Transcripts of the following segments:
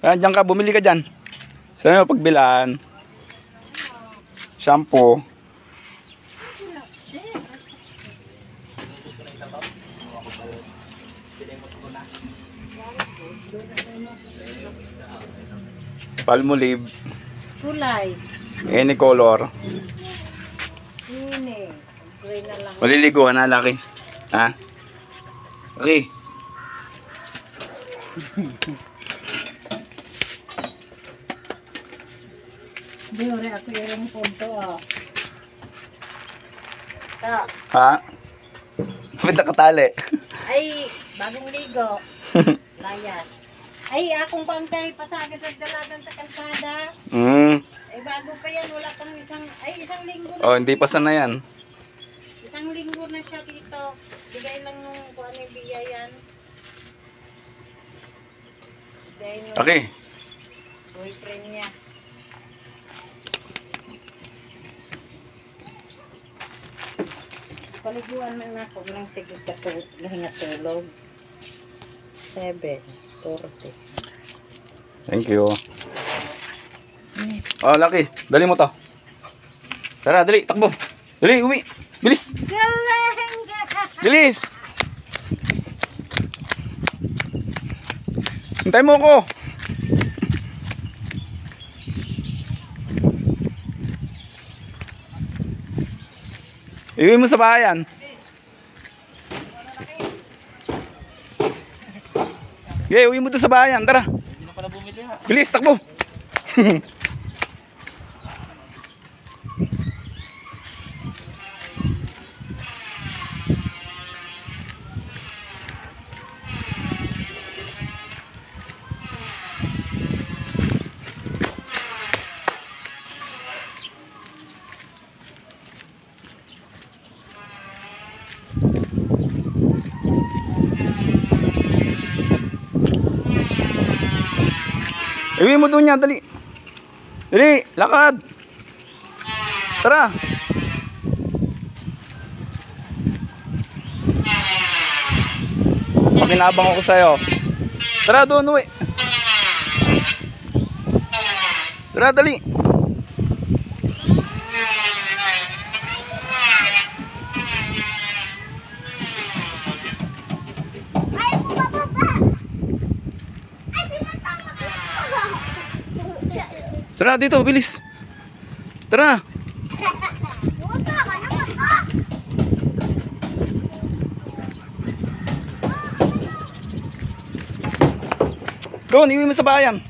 Ayan, dyan ka, bumili ka dyan. Saan mo pagbilaan? Shampoo. Palmolive. Kulay. Any color. Ini. Gray na lang. Maliligo ka na, laki. Ha? Okay. Hindi, ore, ako yung punto, ah. Ta. Ha? Ba't nakatali? Ay, bagong ligo. Layas. Ay, akong pangkay pasagad at dalagan sa kalsada. Ay, bago pa yan. Wala pang isang linggo na. Oh, hindi pa sana yan. Isang linggo na siya dito. Bigay lang nung kung ano yung biya yan. Bigay nung Okay. boyfriend niya. Paliguan man ako ng sigit ka lahinga tulog. 7:40. Thank you. Oh, laki. Dali mo to. Tara, dali. Takbo. Dali, uwi. Bilis. Galing! Bilis. Hintay mo ako. Iwi mo sa bahayan. Okay, uwi mo to sa bahayan. Tara. Bilis, takbo. Iwi mo doon yan, dali. Dali, lakad. Tara. Pakinabang ako sa'yo. Tara doon, uwi. Tara, dali. Tara dito, bilis. Tara. Doon, iwi mo sa bayan.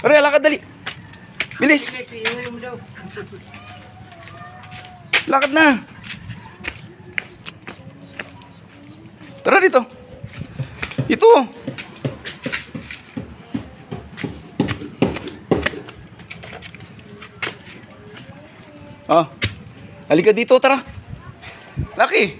Tara, lakad dali. Bilis. Lakad na. Tara dito. Ito. Oh. Halika dito, tara. Laki.